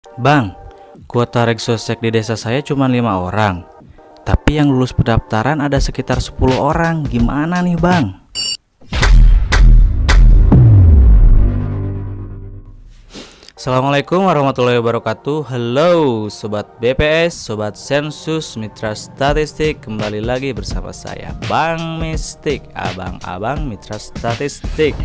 Bang, kuota Reksosek di desa saya cuma 5 orang. Tapi yang lulus pendaftaran ada sekitar 10 orang. Gimana nih, Bang? Assalamualaikum warahmatullahi wabarakatuh. Halo Sobat BPS, Sobat Sensus, Mitra Statistik. Kembali lagi bersama saya, Bang Mistik, abang-abang Mitra Statistik.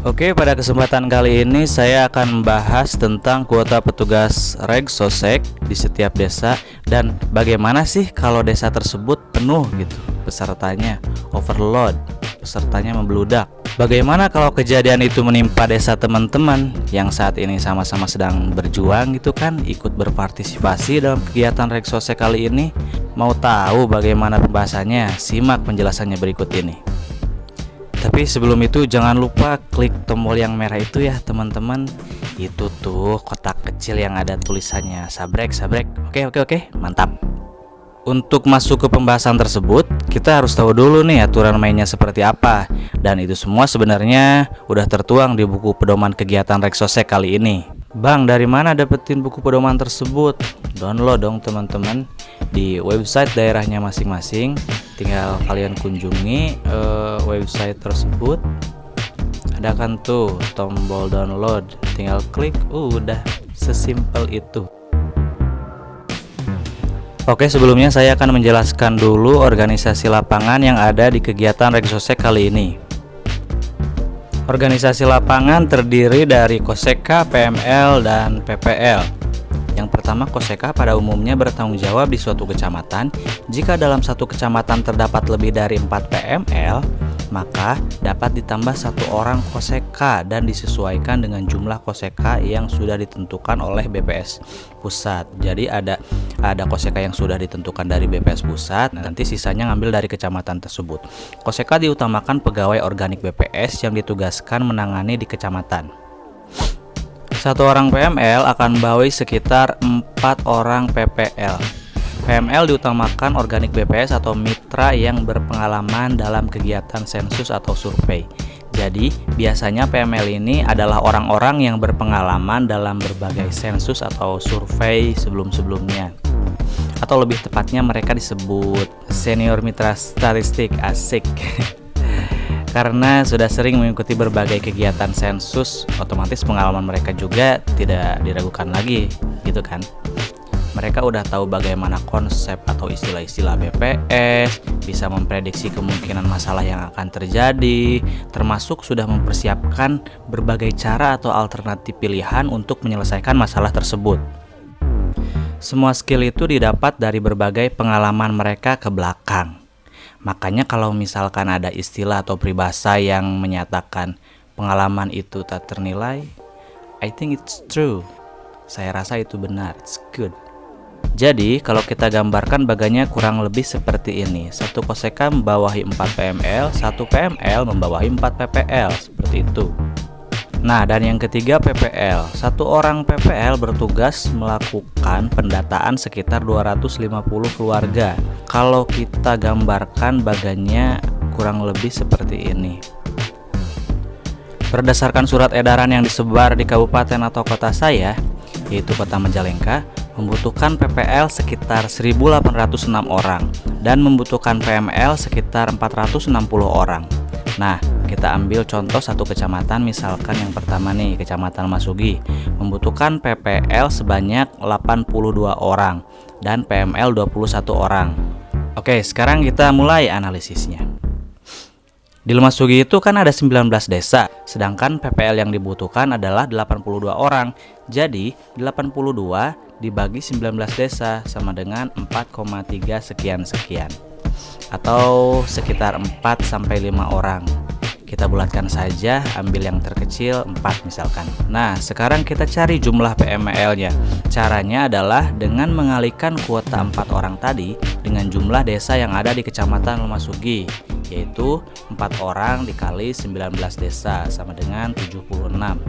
Oke, pada kesempatan kali ini saya akan membahas tentang kuota petugas Reksosek di setiap desa dan bagaimana sih kalau desa tersebut penuh gitu pesertanya, overload, pesertanya membludak. Bagaimana kalau kejadian itu menimpa desa teman-teman yang saat ini sama-sama sedang berjuang gitu kan, ikut berpartisipasi dalam kegiatan Reksosek kali ini? Mau tahu bagaimana pembahasannya? Simak penjelasannya berikut ini. Tapi sebelum itu jangan lupa klik tombol yang merah itu ya teman-teman. Itu tuh kotak kecil yang ada tulisannya sabrek. Oke, mantap. Untuk masuk ke pembahasan tersebut, kita harus tahu dulu nih aturan mainnya seperti apa. Dan itu semua sebenarnya udah tertuang di buku pedoman kegiatan Reksosek kali ini. Bang, dari mana dapetin buku pedoman tersebut? Download dong teman-teman di website daerahnya masing-masing. Tinggal kalian kunjungi website tersebut. Ada kan tuh tombol download, tinggal klik, udah sesimpel itu. Oke, sebelumnya saya akan menjelaskan dulu organisasi lapangan yang ada di kegiatan Reksosek kali ini. Organisasi lapangan terdiri dari Koseka, PML, dan PPL. Yang pertama, Koseka pada umumnya bertanggung jawab di suatu kecamatan. Jika dalam satu kecamatan terdapat lebih dari 4 PML, maka dapat ditambah 1 orang Koseka dan disesuaikan dengan jumlah Koseka yang sudah ditentukan oleh BPS pusat. Jadi ada Koseka yang sudah ditentukan dari BPS pusat, nanti sisanya ngambil dari kecamatan tersebut. Koseka diutamakan pegawai organik BPS yang ditugaskan menangani di kecamatan. 1 orang PML akan membawahi sekitar 4 orang PPL. PML diutamakan organik BPS atau mitra yang berpengalaman dalam kegiatan sensus atau survei. Jadi, biasanya PML ini adalah orang-orang yang berpengalaman dalam berbagai sensus atau survei sebelum-sebelumnya. Atau lebih tepatnya mereka disebut senior mitra statistik, asik. Karena sudah sering mengikuti berbagai kegiatan sensus, otomatis pengalaman mereka juga tidak diragukan lagi, gitu kan. Mereka udah tahu bagaimana konsep atau istilah-istilah BPS, bisa memprediksi kemungkinan masalah yang akan terjadi, termasuk sudah mempersiapkan berbagai cara atau alternatif pilihan untuk menyelesaikan masalah tersebut. Semua skill itu didapat dari berbagai pengalaman mereka ke belakang. Makanya kalau misalkan ada istilah atau peribahasa yang menyatakan pengalaman itu tak ternilai, I think it's true. Saya rasa itu benar, it's good. Jadi kalau kita gambarkan baganya kurang lebih seperti ini. 1 Koseka membawahi 4 PML, 1 PML membawahi 4 PPL, seperti itu. Nah, dan yang ketiga PPL. 1 orang PPL bertugas melakukan pendataan sekitar 250 keluarga. Kalau kita gambarkan baganya kurang lebih seperti ini. Berdasarkan surat edaran yang disebar di kabupaten atau kota saya, yaitu Kota Majalengka, membutuhkan PPL sekitar 1.806 orang dan membutuhkan PML sekitar 460 orang. Nah, kita ambil contoh satu kecamatan, misalkan yang pertama nih, Kecamatan Masugi, membutuhkan PPL sebanyak 82 orang dan PML 21 orang. Oke, sekarang kita mulai analisisnya. Di Lumasugi itu kan ada 19 desa, sedangkan PPL yang dibutuhkan adalah 82 orang. Jadi, 82 dibagi 19 desa sama dengan 4,3 sekian-sekian. Atau sekitar 4-5 orang. Kita bulatkan saja, ambil yang terkecil 4 misalkan. Nah, sekarang kita cari jumlah PML-nya. Caranya adalah dengan mengalihkan kuota 4 orang tadi dengan jumlah desa yang ada di Kecamatan Lumasugi, yaitu 4 orang dikali 19 desa sama dengan 76.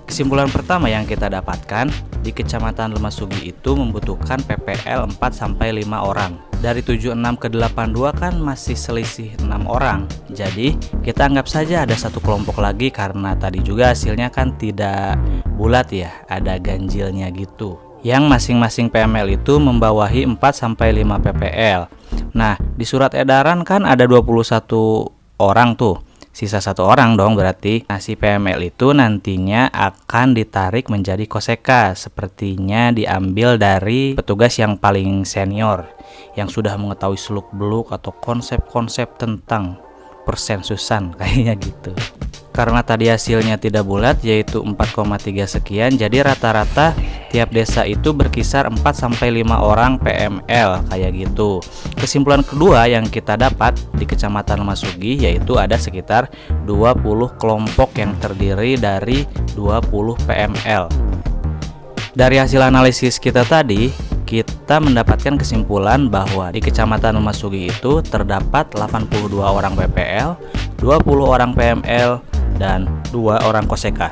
Kesimpulan pertama yang kita dapatkan, di Kecamatan Lemasugi itu membutuhkan PPL 4-5 orang. Dari 76 ke 82 kan masih selisih 6 orang. Jadi kita anggap saja ada satu kelompok lagi karena tadi juga hasilnya kan tidak bulat ya, ada ganjilnya gitu. Yang masing-masing PML itu membawahi 4-5 PPL. Nah, di surat edaran kan ada 21 orang tuh. Sisa 1 orang dong berarti. Nah, si PML itu nantinya akan ditarik menjadi koseka. Sepertinya diambil dari petugas yang paling senior, yang sudah mengetahui seluk-beluk atau konsep-konsep tentang persensusan kayaknya gitu. Karena tadi hasilnya tidak bulat yaitu 4,3 sekian, jadi rata-rata tiap desa itu berkisar 4-5 orang PML kayak gitu. Kesimpulan kedua yang kita dapat di Kecamatan Lemasugi yaitu ada sekitar 20 kelompok yang terdiri dari 20 PML. Dari hasil analisis kita tadi, kita mendapatkan kesimpulan bahwa di Kecamatan Lemasugi itu terdapat 82 orang PPL, 20 orang PML, dan 2 orang koseka.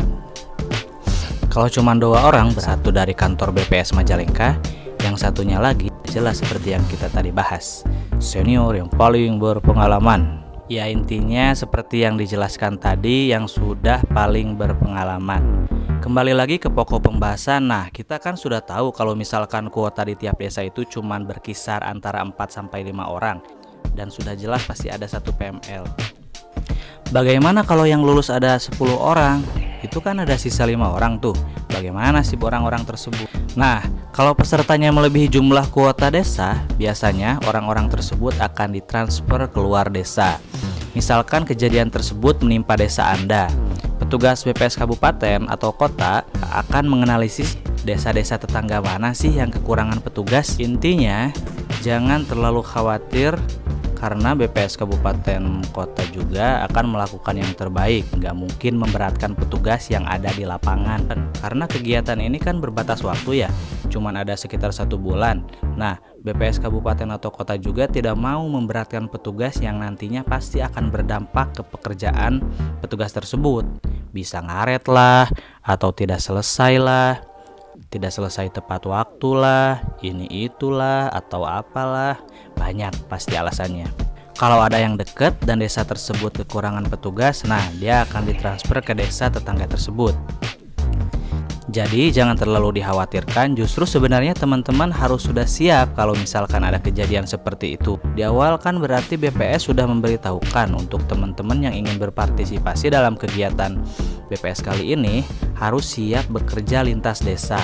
Kalau cuma 2 orang, satu dari kantor BPS Majalengka, yang satunya lagi jelas seperti yang kita tadi bahas, senior yang paling berpengalaman. Ya intinya seperti yang dijelaskan tadi, yang sudah paling berpengalaman. Kembali lagi ke pokok pembahasan. Nah, kita kan sudah tahu kalau misalkan kuota di tiap desa itu cuma berkisar antara 4-5 orang, dan sudah jelas pasti ada satu PML. Bagaimana kalau yang lulus ada 10 orang? Itu kan ada sisa 5 orang tuh. Bagaimana sih orang-orang tersebut? Nah, kalau pesertanya melebihi jumlah kuota desa, biasanya orang-orang tersebut akan ditransfer keluar desa. Misalkan kejadian tersebut menimpa desa Anda, petugas BPS kabupaten atau kota akan menganalisis desa-desa tetangga mana sih yang kekurangan petugas. Intinya, jangan terlalu khawatir karena BPS kabupaten kota juga akan melakukan yang terbaik. Nggak mungkin memberatkan petugas yang ada di lapangan. Karena kegiatan ini kan berbatas waktu ya, cuman ada sekitar 1 bulan. Nah, BPS kabupaten atau kota juga tidak mau memberatkan petugas yang nantinya pasti akan berdampak ke pekerjaan petugas tersebut. Bisa ngaret lah, atau tidak selesai lah, tidak selesai tepat waktu lah, ini itulah, atau apalah. Banyak pasti alasannya. Kalau ada yang dekat dan desa tersebut kekurangan petugas, nah dia akan ditransfer ke desa tetangga tersebut. Jadi jangan terlalu dikhawatirkan, justru sebenarnya teman-teman harus sudah siap kalau misalkan ada kejadian seperti itu. Di awal kan berarti BPS sudah memberitahukan untuk teman-teman yang ingin berpartisipasi dalam kegiatan BPS kali ini harus siap bekerja lintas desa.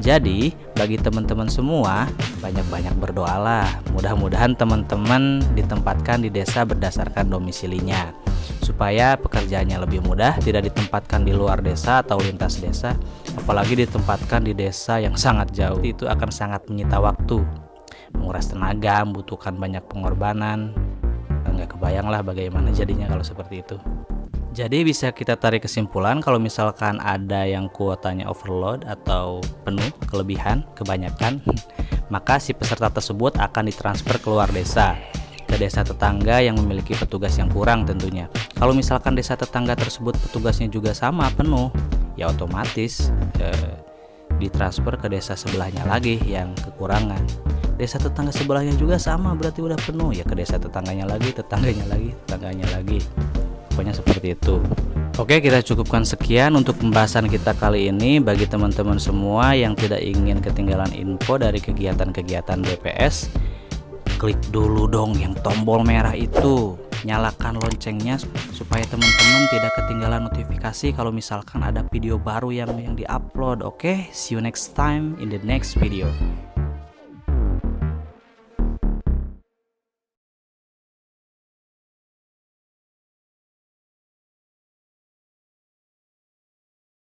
Jadi bagi teman-teman semua, banyak-banyak berdoalah. Mudah-mudahan teman-teman ditempatkan di desa berdasarkan domisilinya, supaya pekerjaannya lebih mudah, tidak ditempatkan di luar desa atau lintas desa, apalagi ditempatkan di desa yang sangat jauh. Itu akan sangat menyita waktu, menguras tenaga, membutuhkan banyak pengorbanan. Nggak kebayang lah bagaimana jadinya kalau seperti itu. Jadi bisa kita tarik kesimpulan kalau misalkan ada yang kuotanya overload atau penuh, kelebihan, kebanyakan, maka si peserta tersebut akan ditransfer keluar desa, ke desa tetangga yang memiliki petugas yang kurang tentunya. Kalau misalkan desa tetangga tersebut petugasnya juga sama penuh, ya otomatis ditransfer ke desa sebelahnya lagi yang kekurangan. Desa tetangga sebelahnya juga sama, berarti udah penuh, ya ke desa tetangganya lagi, tetangganya lagi, tetangganya lagi. Pokoknya seperti itu. Oke, kita cukupkan sekian untuk pembahasan kita kali ini. Bagi teman-teman semua yang tidak ingin ketinggalan info dari kegiatan-kegiatan BPS, klik dulu dong yang tombol merah itu, nyalakan loncengnya supaya teman-teman tidak ketinggalan notifikasi kalau misalkan ada video baru yang diupload. Oke, see you next time in the next video.